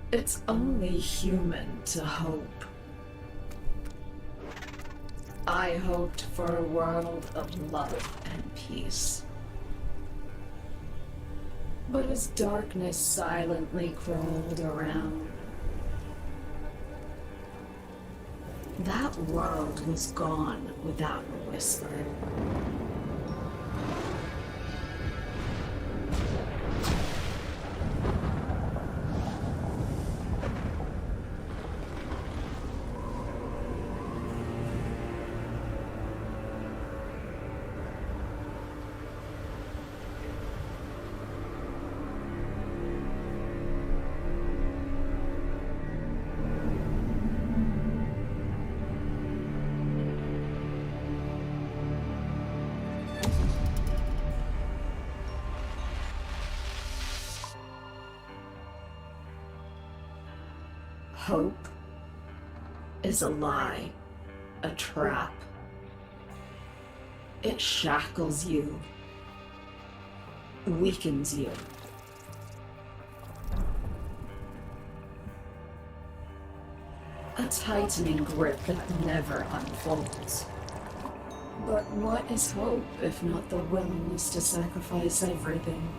It's only human to hope. I hoped for a world of love and peace. But as darkness silently crawled around, that world was gone without a whisper. Hope is a lie, a trap. It shackles you, weakens you. A tightening grip that never unfolds. But what is hope if not the willingness to sacrifice everything?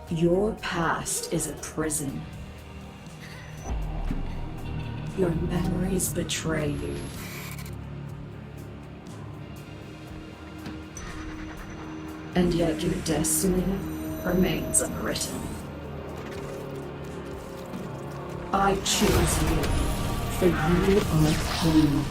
Your past is a prison. Your memories betray you. And yet your destiny remains unwritten. I choose you, for you are home.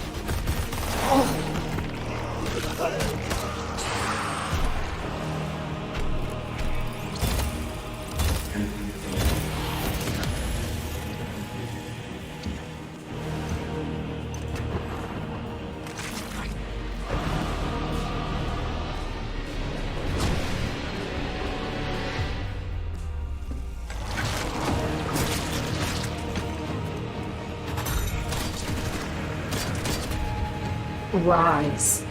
Rise,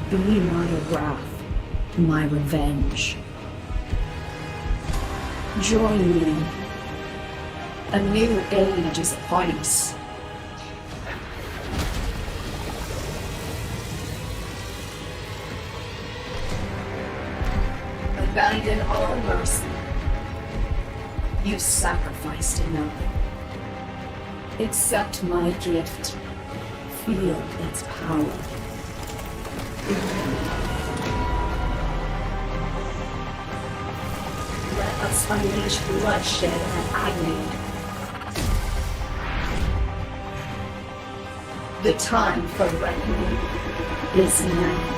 be my wrath, my revenge. Join me. A new age is upon us. Abandon all mercy. You sacrificed enough. Accept my gift. Feel its power. Let us unleash bloodshed and agony. The time for reckoning is now.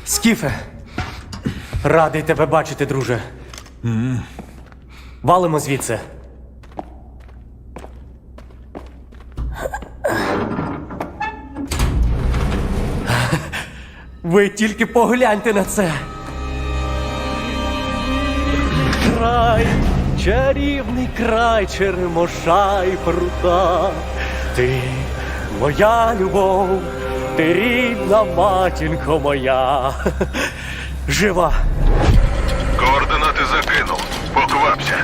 Скіфе, радий тебе бачити, друже. Валимо звідси. Ви тільки погляньте на це. Край, чарівний край черемоша й прута. Ти моя любов, ти рідна матінко моя. Жива. Координати закинув. Поквапся.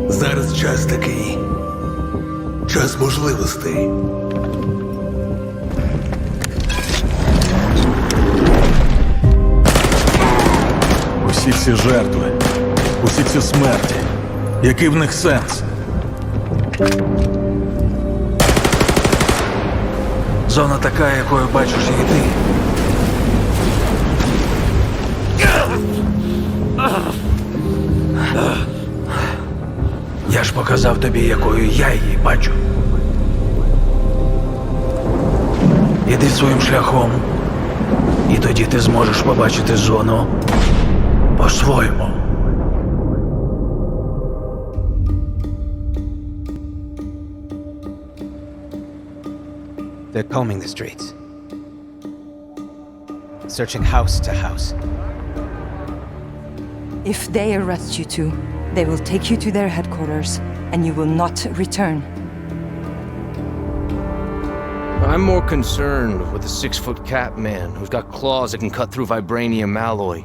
Зараз час такий. Час можливостей. Усі ці жертви, усі ці смерті. Який в них сенс? Зона така, якою бачиш її ти. Я ж показав тобі, якою я її бачу. Іди своїм шляхом, і тоді ти зможеш побачити зону по-своєму. They're combing the streets, searching house to house. If they arrest you two, they will take you to their headquarters, and you will not return. I'm more concerned with the 6-foot cat man who's got claws that can cut through vibranium alloy.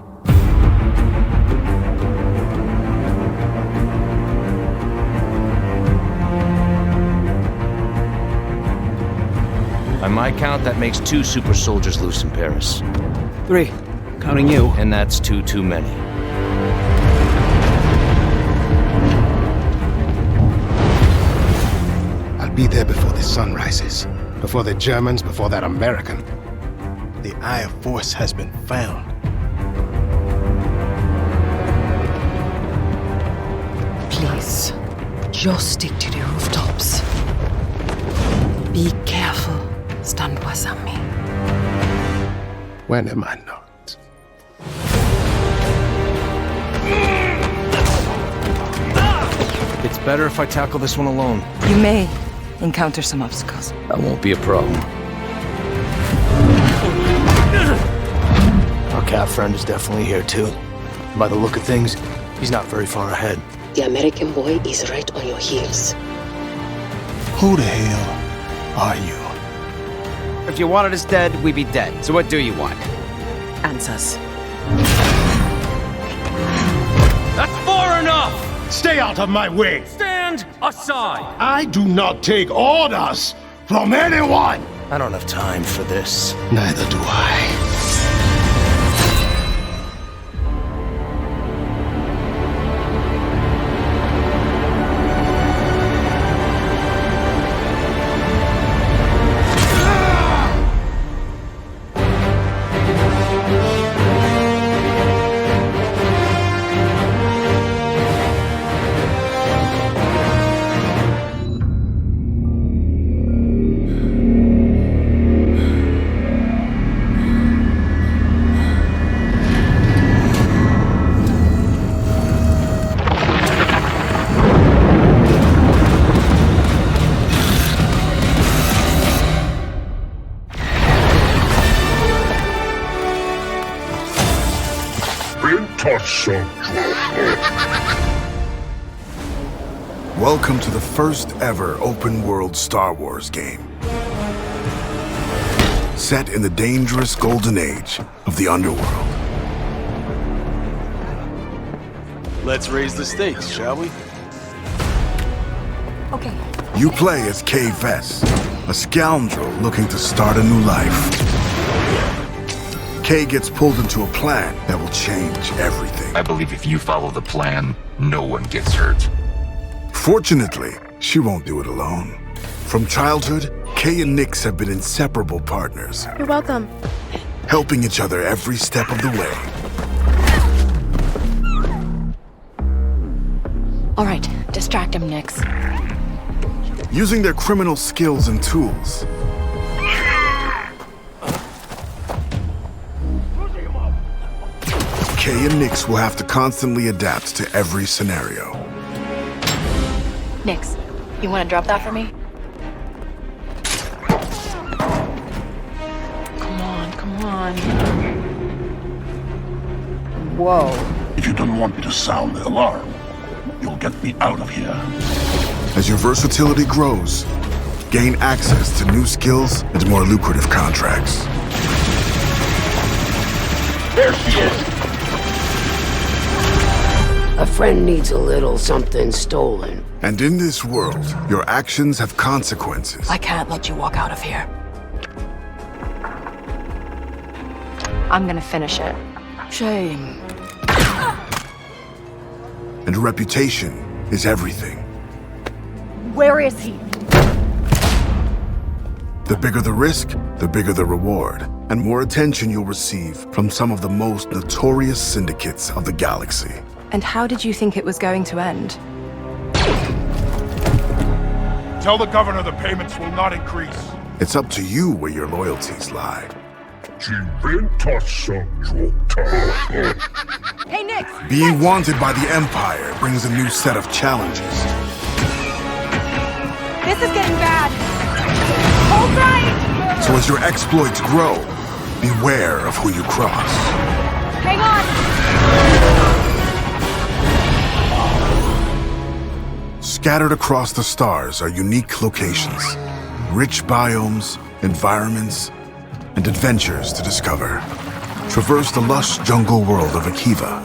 By my count, that makes 2 super soldiers loose in Paris. 3, counting you. And that's 2 too many. I'll be there before the sun rises. Before the Germans, before that American. The Eye of Force has been found. Please, just stick to the rooftops. Be careful, Stanboisami. When am I not? It's better if I tackle this one alone. You may encounter some obstacles. That won't be a problem. Our cat friend is definitely here too. By the look of things, he's not very far ahead. The American boy is right on your heels. Who the hell are you? If you wanted us dead, we'd be dead. So what do you want? Answers. That's far enough! Stay out of my way! Stand aside! I do not take orders from anyone! I don't have time for this. Neither do I. Welcome to the first ever open-world Star Wars game. Set in the dangerous golden age of the underworld. Let's raise the stakes, shall we? Okay. You play as Kay Vess, a scoundrel looking to start a new life. Kay gets pulled into a plan that will change everything. I believe if you follow the plan, no one gets hurt. Fortunately, she won't do it alone. From childhood, Kay and Nix have been inseparable partners. You're welcome. Helping each other every step of the way. All right, distract him, Nix. Using their criminal skills and tools. Kay and Nix will have to constantly adapt to every scenario. Nix, you want to drop that for me? Come on. Whoa. If you don't want me to sound the alarm, you'll get me out of here. As your versatility grows, gain access to new skills and more lucrative contracts. There she is! A friend needs a little something stolen. And in this world, your actions have consequences. I can't let you walk out of here. I'm gonna finish it. Shame. And reputation is everything. Where is he? The bigger the risk, the bigger the reward, and more attention you'll receive from some of the most notorious syndicates of the galaxy. And how did you think it was going to end? Tell the governor the payments will not increase. It's up to you where your loyalties lie. Hey, Nix! Being wanted by the Empire brings a new set of challenges. This is getting bad! Hold tight! So as your exploits grow, beware of who you cross. Hang on! Scattered across the stars are unique locations, rich biomes, environments, and adventures to discover. Traverse the lush jungle world of Akiva,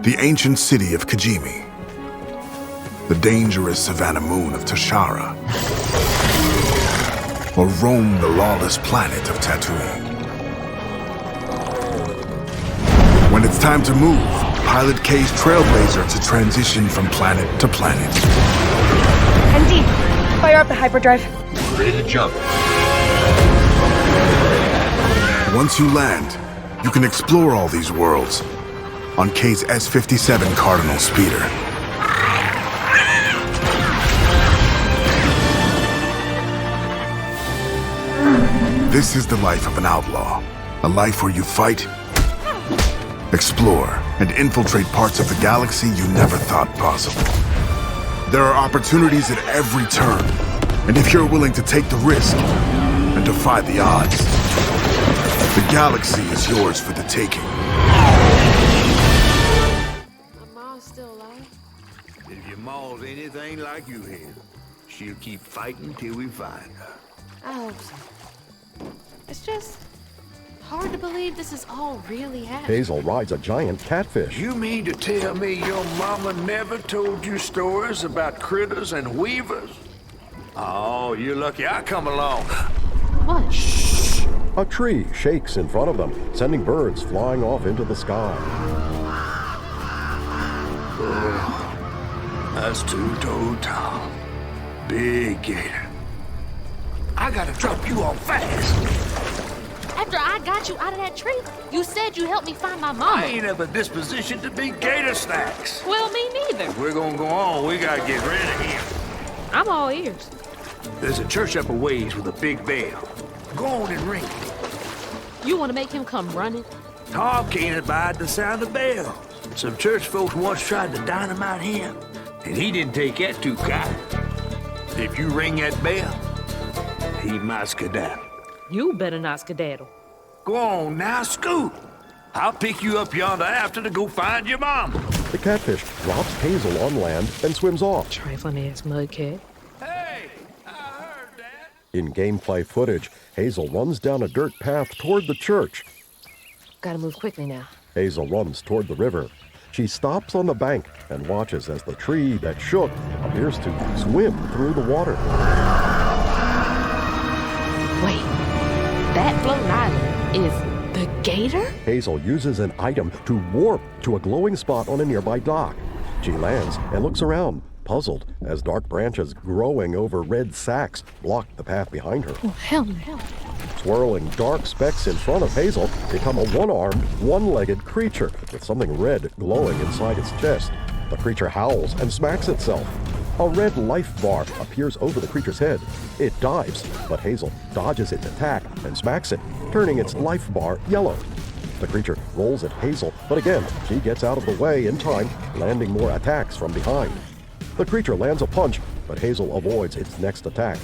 the ancient city of Kijimi, the dangerous savannah moon of Tashara, or roam the lawless planet of Tatooine. When it's time to move, pilot Kay's Trailblazer to transition from planet to planet. ND, fire up the hyperdrive. Ready to jump. Once you land, you can explore all these worlds on Kay's S-57 Cardinal speeder. This is the life of an outlaw. A life where you fight, explore, and infiltrate parts of the galaxy you never thought possible. There are opportunities at every turn, and if you're willing to take the risk and defy the odds, the galaxy is yours for the taking. My mom's still alive? If your mom's anything like you here, she'll keep fighting till we find her. I hope so. It's just hard to believe this is all really happening. Hazel rides a giant catfish. You mean to tell me your mama never told you stories about critters and weavers? Oh, you're lucky I come along. What? Shh! A tree shakes in front of them, sending birds flying off into the sky. That's 2 toes tall. Big gator. I gotta drop you off fast. After I got you out of that tree, you said you helped me find my mama. I ain't of a disposition to be gator snacks. Well, me neither. If we're gonna go on, we gotta get rid of him. I'm all ears. There's a church up a ways with a big bell. Go on and ring it. You want to make him come running? Tom can't abide the sound of bells. Some church folks once tried to dynamite him, and he didn't take that too kind. If you ring that bell, he might skedaddle. You better not skedaddle. Go on now, scoot. I'll pick you up yonder after to go find your mom. The catfish drops Hazel on land and swims off. Trifling ass mudcat. In gameplay footage, Hazel runs down a dirt path toward the church. Gotta move quickly now. Hazel runs toward the river. She stops on the bank and watches as the tree that shook appears to swim through the water. Wait, that floating island is the gator? Hazel uses an item to warp to a glowing spot on a nearby dock. She lands and looks around, puzzled as dark branches growing over red sacks block the path behind her. Oh, hell no. Swirling dark specks in front of Hazel become a one-armed, one-legged creature with something red glowing inside its chest. The creature howls and smacks itself. A red life bar appears over the creature's head. It dives, but Hazel dodges its attack and smacks it, turning its life bar yellow. The creature rolls at Hazel, but again, she gets out of the way in time, landing more attacks from behind. The creature lands a punch, but Hazel avoids its next attack.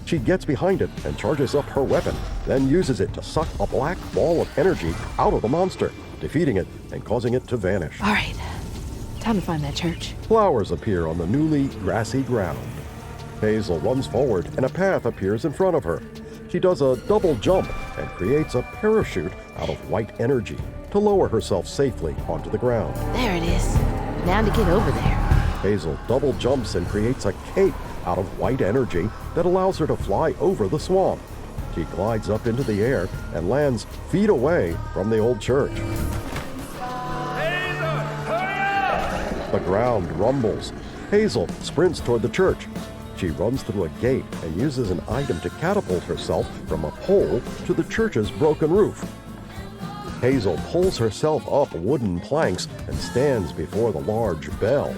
She gets behind it and charges up her weapon, then uses it to suck a black ball of energy out of the monster, defeating it and causing it to vanish. All right, time to find that church. Flowers appear on the newly grassy ground. Hazel runs forward and a path appears in front of her. She does a double jump and creates a parachute out of white energy to lower herself safely onto the ground. There it is. Now to get over there. Hazel double jumps and creates a cape out of white energy that allows her to fly over the swamp. She glides up into the air and lands feet away from the old church. The ground rumbles. Hazel sprints toward the church. She runs through a gate and uses an item to catapult herself from a pole to the church's broken roof. Hazel pulls herself up wooden planks and stands before the large bell.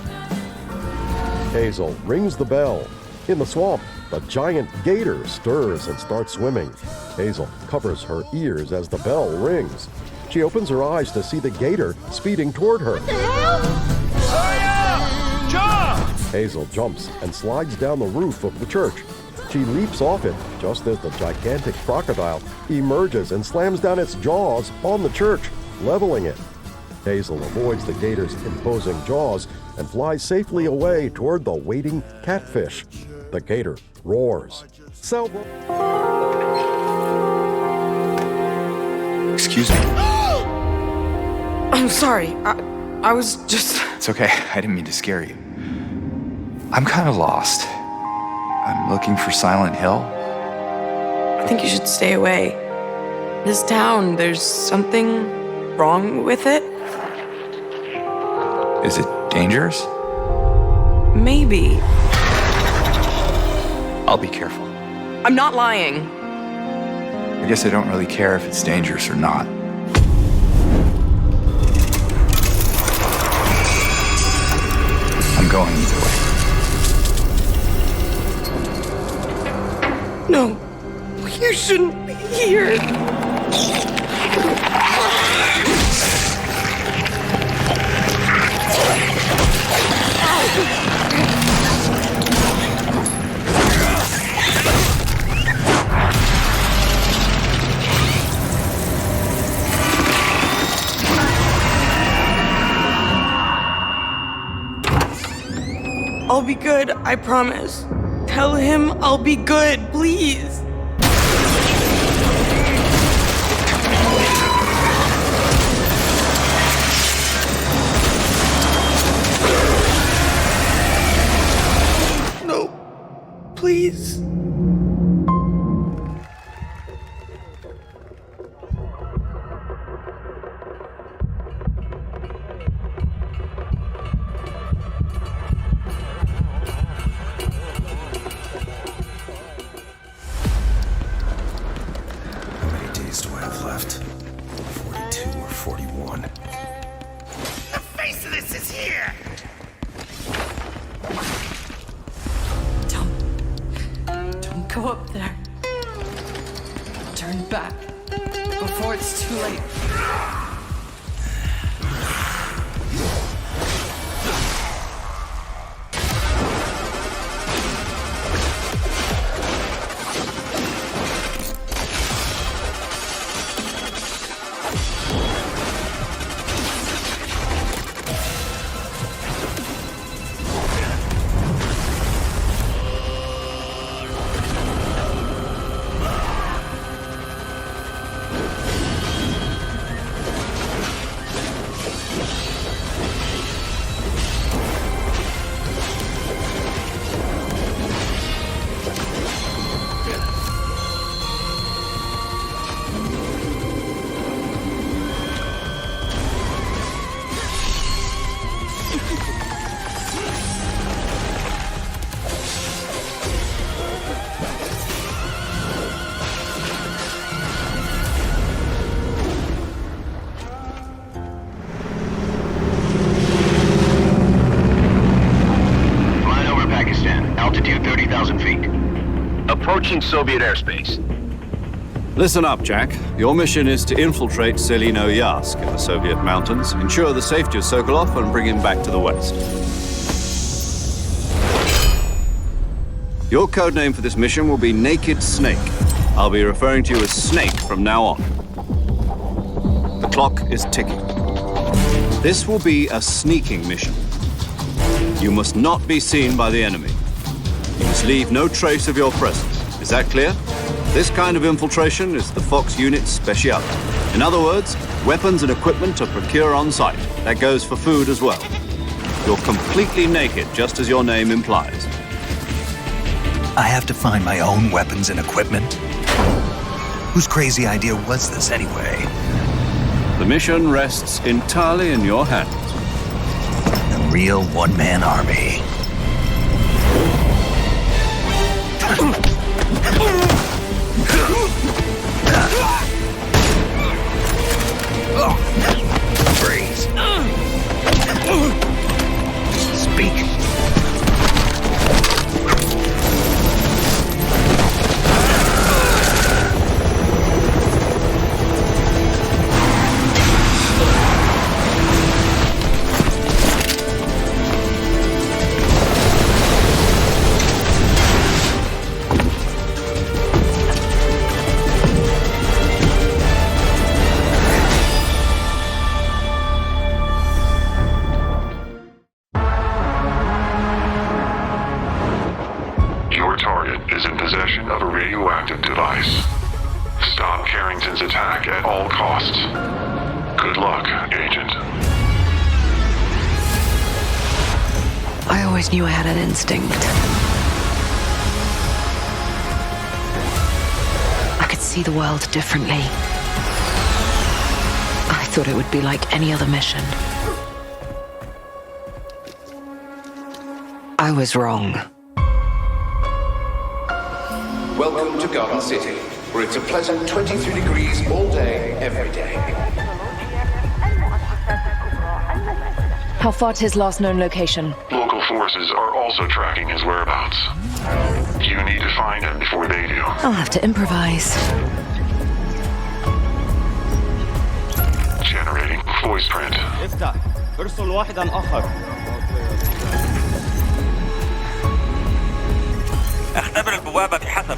Hazel rings the bell. In the swamp, the giant gator stirs and starts swimming. Hazel covers her ears as the bell rings. She opens her eyes to see the gator speeding toward her. What the hell? Hurry up! Jump! Hazel jumps and slides down the roof of the church. She leaps off it just as the gigantic crocodile emerges and slams down its jaws on the church, leveling it. Hazel avoids the gator's imposing jaws and flies safely away toward the waiting catfish. The gator roars. Excuse me. I'm sorry. I was just... It's okay. I didn't mean to scare you. I'm kind of lost. I'm looking for Silent Hill. I think you should stay away. This town, there's something wrong with it? Is it dangerous? Maybe. I'll be careful. I'm not lying. I guess I don't really care if it's dangerous or not. I'm going either way. No, you shouldn't be here. I'll be good, I promise. Tell him I'll be good, please. No, please. Go up there. Turn back before it's too late. approaching Soviet airspace. Listen up, Jack. Your mission is to infiltrate Selino Yask in the Soviet mountains, ensure the safety of Sokolov, and bring him back to the west. Your codename for this mission will be Naked Snake. I'll be referring to you as Snake from now on. The clock is ticking. This will be a sneaking mission. You must not be seen by the enemy. You must leave no trace of your presence. Is that clear? This kind of infiltration is the Fox Unit's specialty. In other words, weapons and equipment are procured on site. That goes for food as well. You're completely naked, just as your name implies. I have to find my own weapons and equipment? Whose crazy idea was this anyway? The mission rests entirely in your hands. A real one-man army. Freeze. Speak. Knew I had an instinct. I could see the world differently. I thought it would be like any other mission. I was wrong. Welcome to Garden City, where it's a pleasant 23 degrees all day, every day. How far to his last known location? Local forces are also tracking his whereabouts. You need to find him before they do. I'll have to improvise. Generating voice print. افتح. ارسل واحدا آخر. اختبر البوابة بحسب.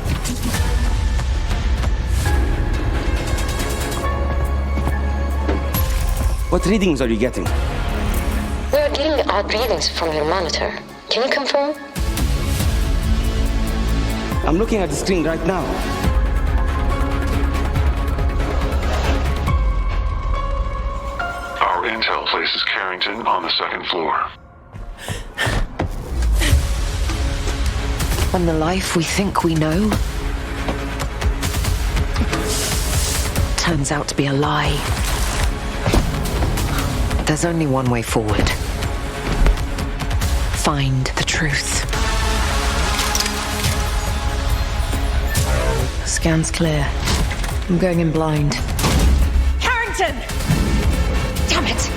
What readings are you getting? We are getting odd readings from your monitor. Can you confirm? I'm looking at the screen right now. Our intel places Carrington on the second floor. On the life we think we know turns out to be a lie. There's only one way forward. Find the truth. Scan's clear. I'm going in blind. Carrington! Damn it!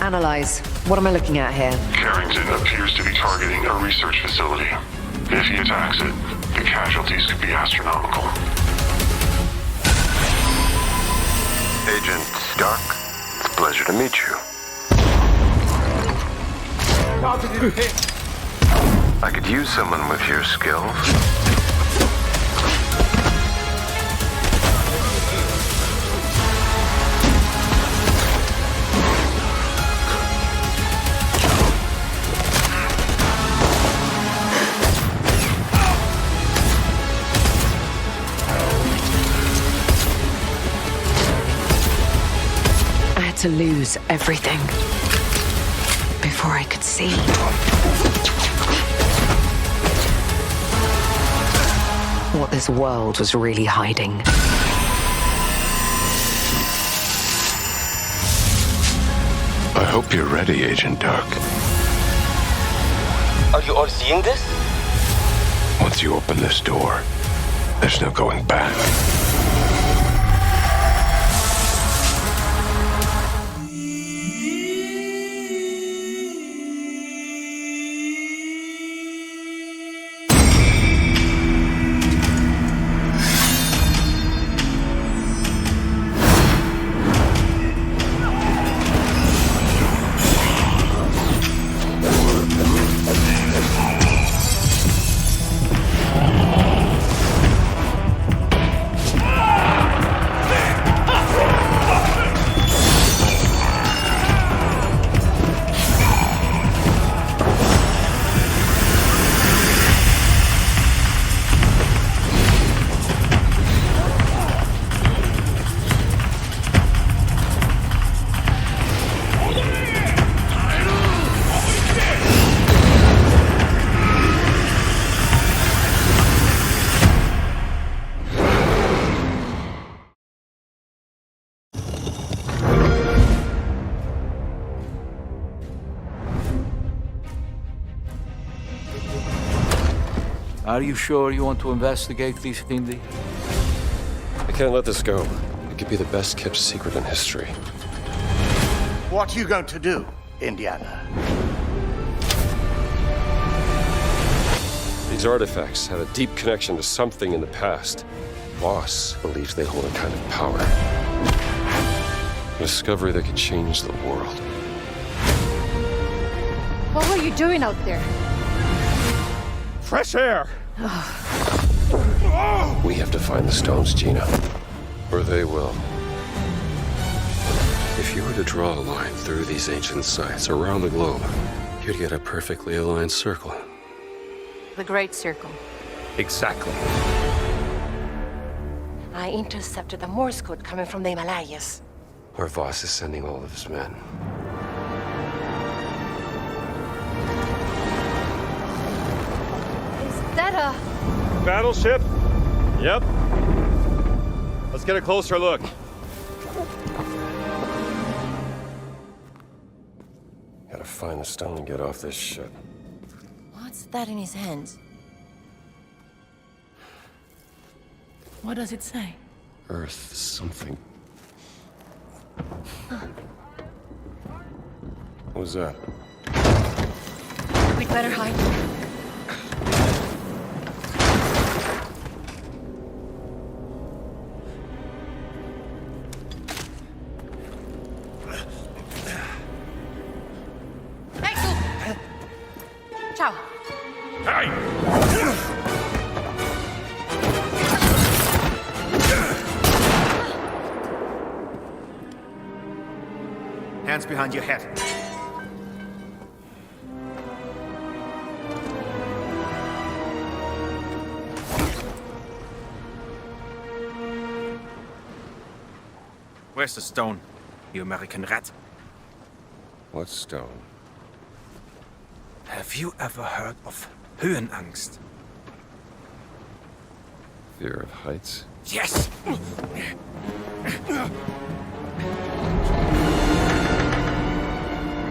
Analyze. What am I looking at here? Carrington appears to be targeting a research facility. If he attacks it, the casualties could be astronomical. Agent Stark, it's a pleasure to meet you. I could use someone with your skills. To lose everything before I could see. What this world was really hiding. I hope you're ready, Agent Dark. Are you all seeing this? Once you open this door, there's no going back. Are you sure you want to investigate these things? I can't let this go. It could be the best kept secret in history. What are you going to do, Indiana? These artifacts have a deep connection to something in the past. Boss believes they hold a kind of power. A discovery that could change the world. What were you doing out there? Fresh air! We have to find the stones, Gina. Or they will. If you were to draw a line through these ancient sites around the globe, you'd get a perfectly aligned circle. The Great Circle. Exactly. I intercepted the Morse code coming from the Himalayas. Where Voss is sending all of his men. Is that a... Battleship? Yep. Let's get a closer look. Gotta find the stone and get off this ship. What's that in his hands? What does it say? Earth something. What was that? We'd better hide. Ciao. Hands behind your head. Where's the stone, you American rat? What stone? Have you ever heard of Höhenangst? Fear of heights? Yes!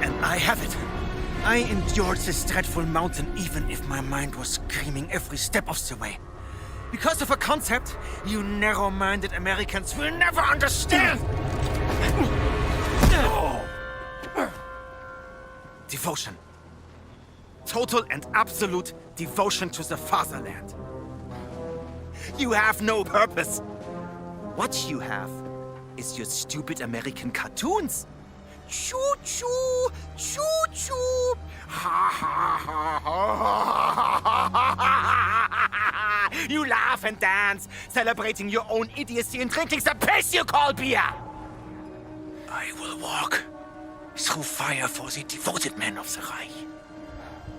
And I have it. I endured this dreadful mountain even if my mind was screaming every step of the way. Because of a concept you narrow-minded Americans will never understand! Devotion. Total and absolute devotion to the fatherland. You have no purpose. What you have is your stupid American cartoons. Choo-choo, choo-choo. Ha ha ha ha. You laugh and dance, celebrating your own idiocy and drinking the piss you call beer. I will walk through fire for the devoted men of the Reich.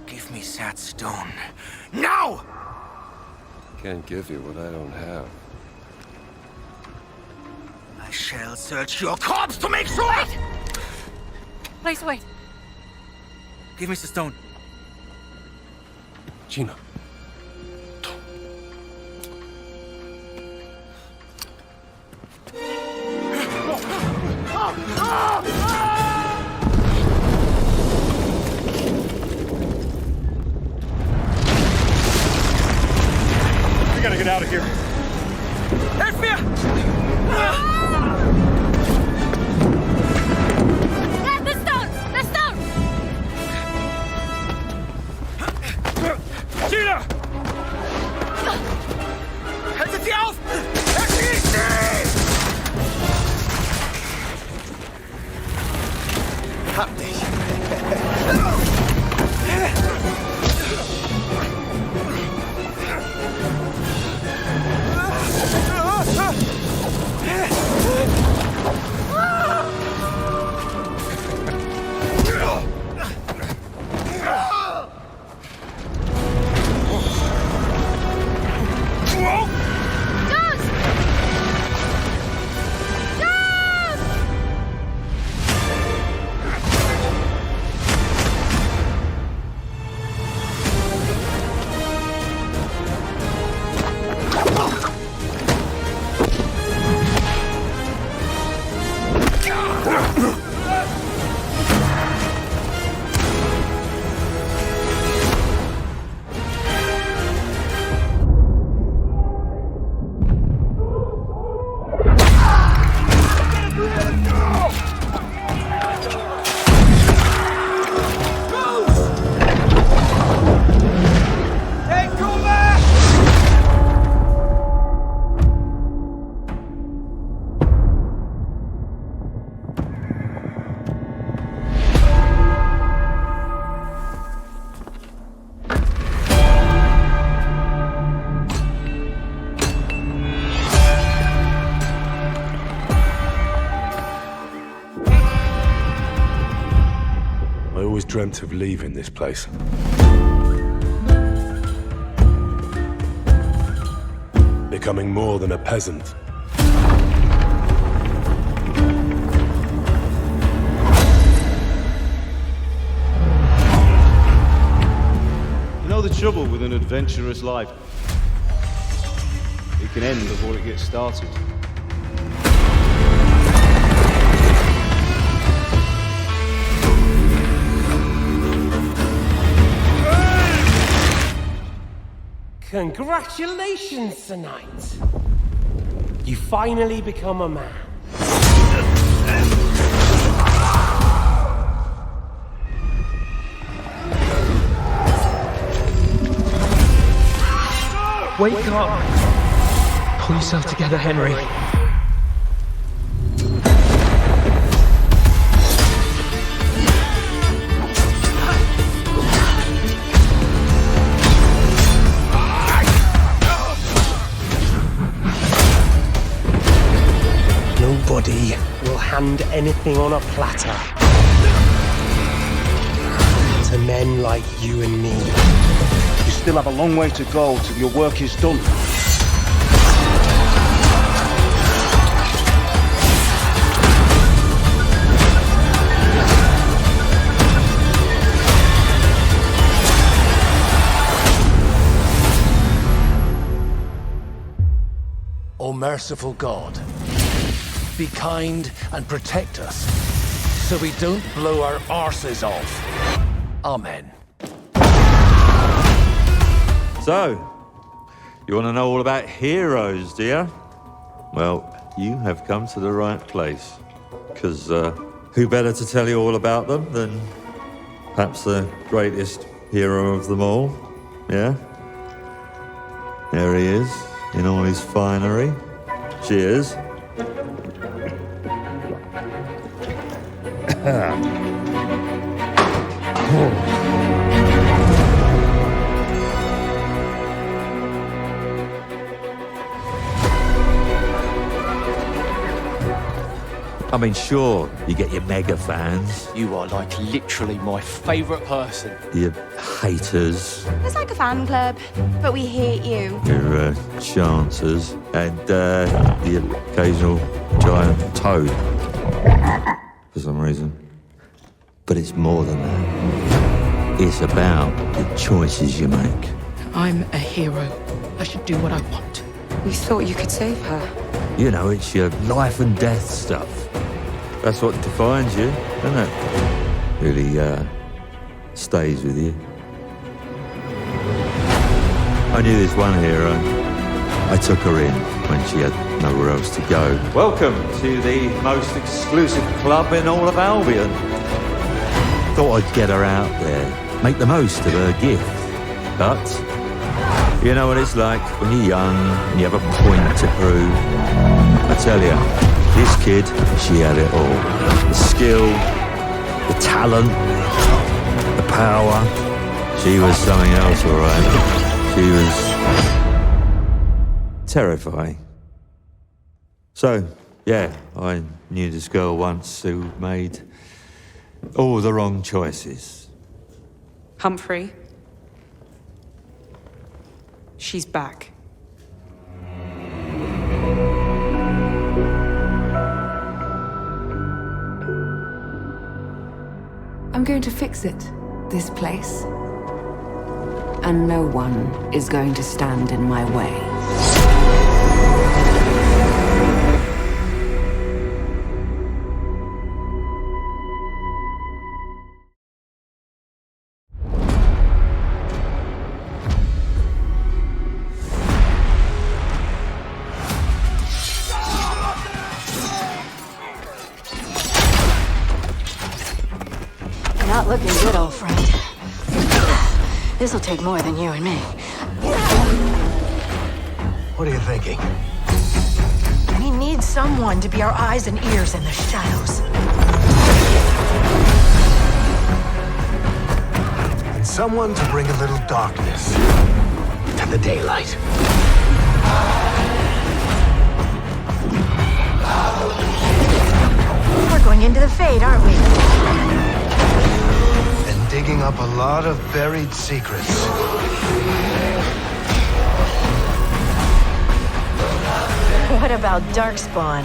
Give me that stone. Now! Can't give you what I don't have. I shall search your corpse to make sure! Wait! Please wait. Give me the stone. Gina. We gotta get out of here. Help me! The stone! The stone! Gina! Haltet sie auf! Erschießt sie! Hab dich. always dreamt of leaving this place. Becoming more than a peasant. You know the trouble with an adventurous life? It can end before it gets started. Congratulations tonight! You finally become a man. Wake up! Pull yourself together, Henry. Nobody will hand anything on a platter to men like you and me. You still have a long way to go till your work is done. O merciful God, be kind and protect us so we don't blow our arses off. Amen. So, you want to know all about heroes, do you? Well, you have come to the right place. Because who better to tell you all about them than perhaps the greatest hero of them all? Yeah? There he is, in all his finery. Cheers. I mean, sure, you get your mega fans. You are like literally my favourite person. Your haters. It's like a fan club, but we hate you. Your chancers. And the occasional giant toad. For some reason. But it's more than that. It's about the choices you make. I'm a hero. I should do what I want. We thought you could save her. You know, it's your life and death stuff. That's what defines you, doesn't it? Really, stays with you. I knew this one hero. I took her in when she had nowhere else to go. Welcome to the most exclusive club in all of Albion. Thought I'd get her out there, make the most of her gift. But, you know what it's like when you're young and you have a point to prove. I tell you, this kid, she had it all. The skill, the talent, the power. She was something else, all right. She was terrifying. So, yeah, I knew this girl once who made all the wrong choices. Humphrey. She's back. I'm going to fix it, this place. And no one is going to stand in my way. Not looking good, old friend. This'll take more than you and me. What are you thinking? We need someone to be our eyes and ears in the shadows. And someone to bring a little darkness to the daylight. We're going into the Fade, aren't we? And digging up a lot of buried secrets. What about Darkspawn?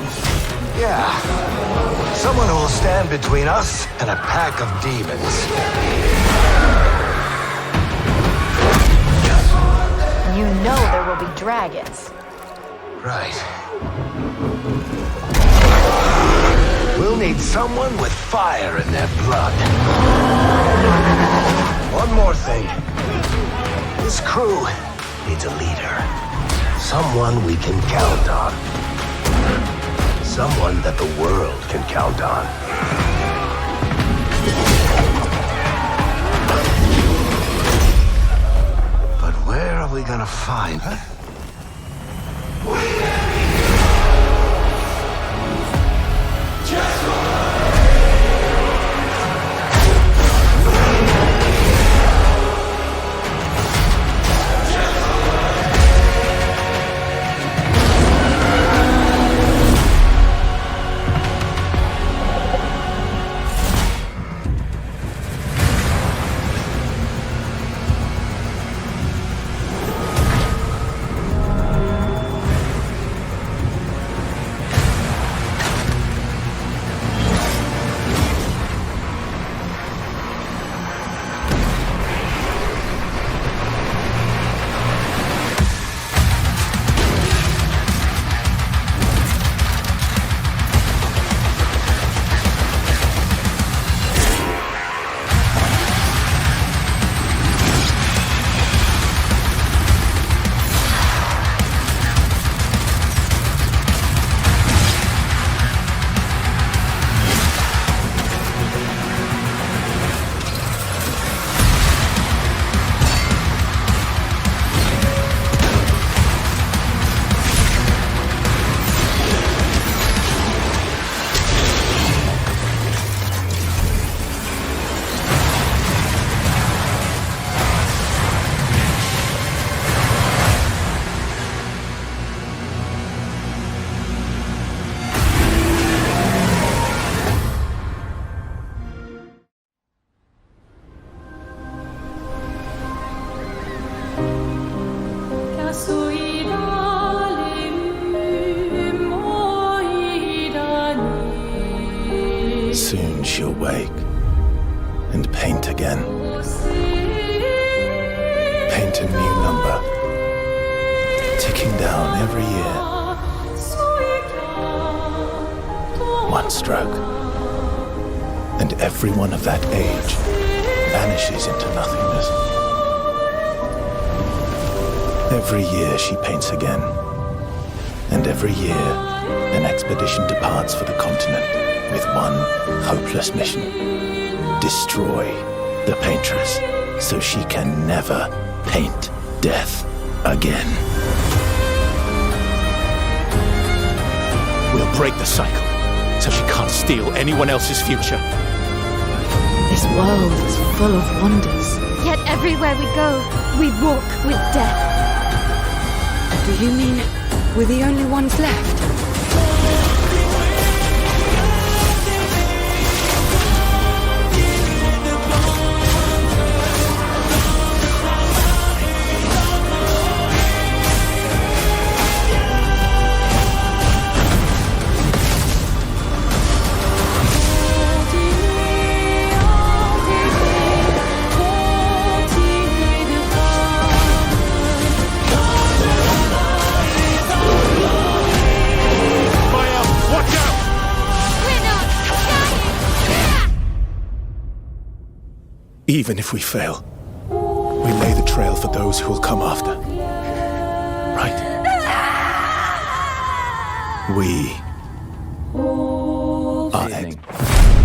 Yeah. Someone who will stand between us and a pack of demons. You know there will be dragons. Right. We'll need someone with fire in their blood. One more thing. This crew needs a leader. Someone we can count on. Someone that the world can count on. But where are we gonna find her? Soon she'll wake and paint again. Paint a new number, ticking down every year. One stroke, and everyone of that age vanishes into nothingness. Every year she paints again, and every year an expedition departs for the continent with one hopeless mission: destroy the paintress so she can never paint death again. We'll break the cycle so she can't steal anyone else's future. This world is full of wonders. Yet everywhere we go, we walk with death. Do you mean we're the only ones left? Even if we fail, we lay the trail for those who will come after. Right? We are it.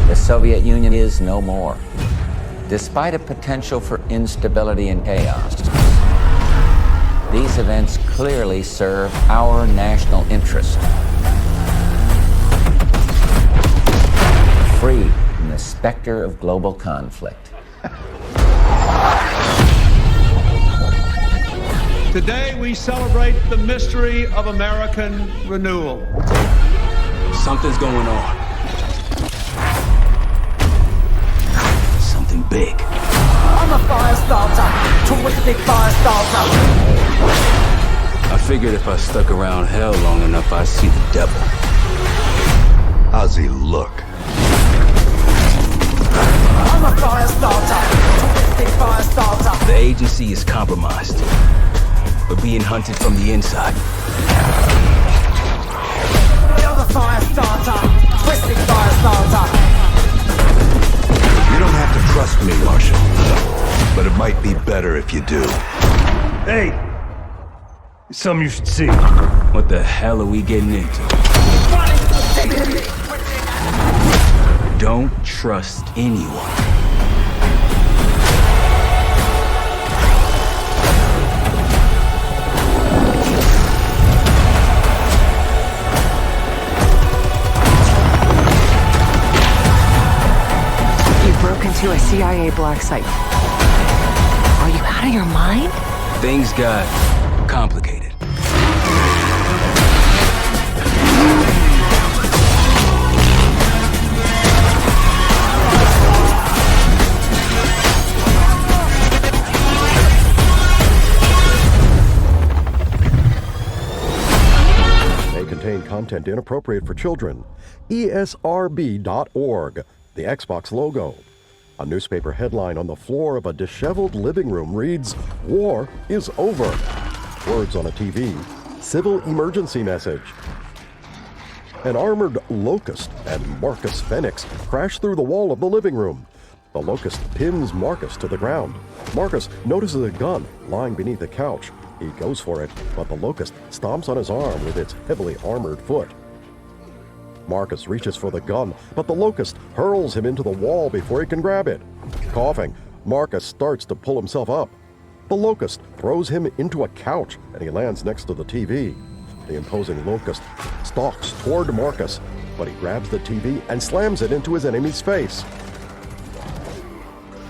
The Soviet Union is no more. Despite a potential for instability and chaos, these events clearly serve our national interest. Free from the specter of global conflict. Today we celebrate the mystery of American renewal. Something's going on. Something big. fire starter. Twisted fire starter. I figured if I stuck around hell long enough, I'd see the devil. How's he look? I'm a fire starter. Twisted fire starter. The agency is compromised. We're being hunted from the inside. You're the fire starter. Twisted fire starter. You don't have to trust me, Marshal. But it might be better if you do. Hey! Something you should see. What the hell are we getting into? Don't trust anyone. Broke into a CIA black site. Are you out of your mind? Things got complicated. May contain content inappropriate for children. ESRB.org. The Xbox logo. A newspaper headline on the floor of a disheveled living room reads, "War is over." Words on a TV. Civil emergency message. An armored Locust and Marcus Phoenix crash through the wall of the living room. The Locust pins Marcus to the ground. Marcus notices a gun lying beneath the couch. He goes for it, but the Locust stomps on his arm with its heavily armored foot. Marcus reaches for the gun, but the Locust hurls him into the wall before he can grab it. Coughing, Marcus starts to pull himself up. The Locust throws him into a couch, and he lands next to the TV. The imposing Locust stalks toward Marcus, but he grabs the TV and slams it into his enemy's face.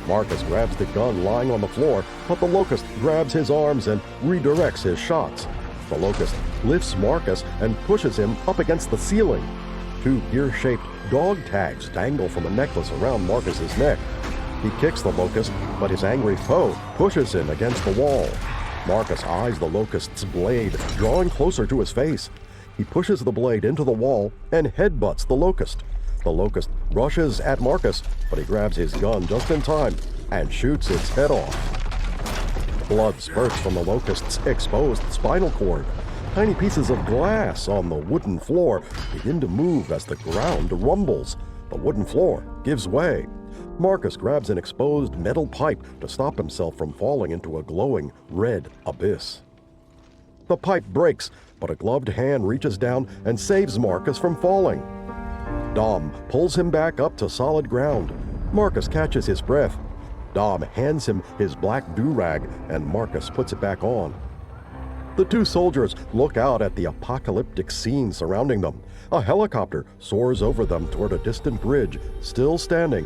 Marcus grabs the gun lying on the floor, but the Locust grabs his arms and redirects his shots. The Locust lifts Marcus and pushes him up against the ceiling. Two gear-shaped dog tags dangle from a necklace around Marcus's neck. He kicks the Locust, but his angry foe pushes him against the wall. Marcus eyes the Locust's blade, drawing closer to his face. He pushes the blade into the wall and headbutts the Locust. The Locust rushes at Marcus, but he grabs his gun just in time and shoots its head off. Blood spurts from the Locust's exposed spinal cord. Tiny pieces of glass on the wooden floor begin to move as the ground rumbles. The wooden floor gives way. Marcus grabs an exposed metal pipe to stop himself from falling into a glowing red abyss. The pipe breaks, but a gloved hand reaches down and saves Marcus from falling. Dom pulls him back up to solid ground. Marcus catches his breath. Dom hands him his black do-rag, and Marcus puts it back on. The two soldiers look out at the apocalyptic scene surrounding them. A helicopter soars over them toward a distant bridge, still standing.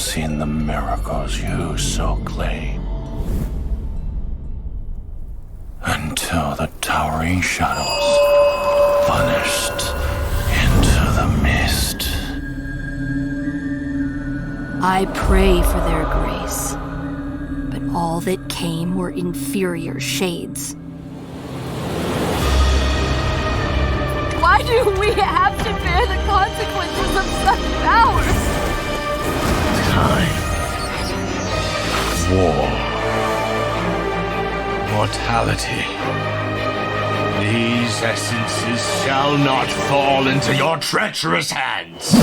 seen the miracles you so claim. Until the towering shadows vanished into the mist. I pray for their grace, but all that came were inferior shades. Why do we have to bear the consequences of such powers? Time. War. Mortality. These essences shall not fall into your treacherous hands.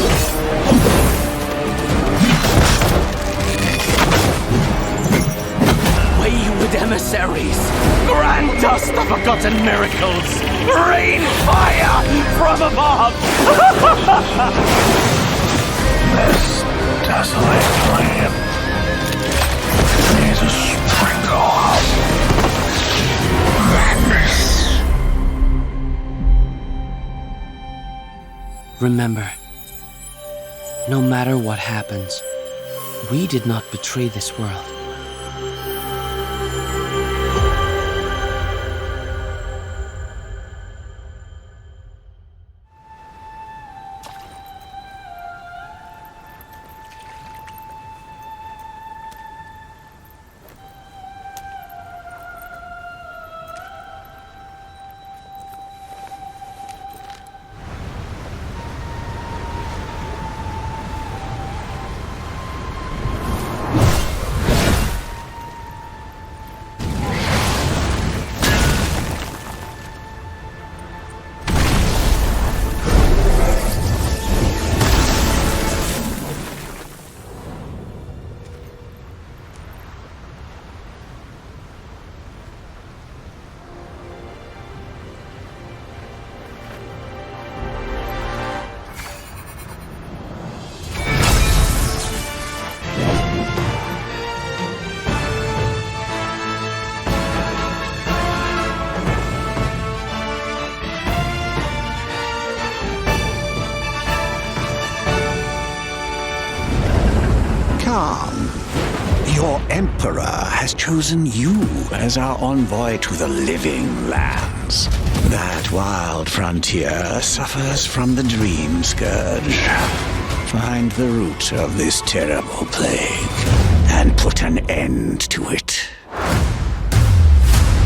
Wayward emissaries, grant us the forgotten miracles. Rain fire from above. This desolate flame needs a sprinkle of madness. Remember, no matter what happens, we did not betray this world. Your Emperor has chosen you as our envoy to the living lands. That wild frontier suffers from the dream scourge. Find the root of this terrible plague and put an end to it.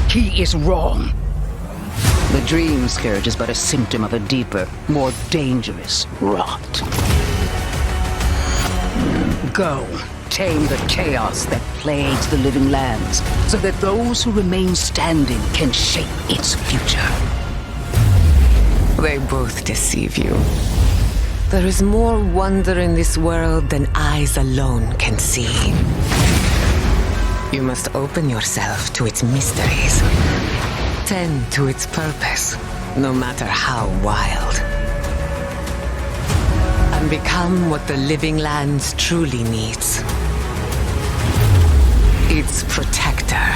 He is wrong. The dream scourge is but a symptom of a deeper, more dangerous rot. Go. Tame the chaos that plagues the living lands, so that those who remain standing can shape its future. They both deceive you. There is more wonder in this world than eyes alone can see. You must open yourself to its mysteries. Tend to its purpose, no matter how wild. And become what the living lands truly needs. Its protector.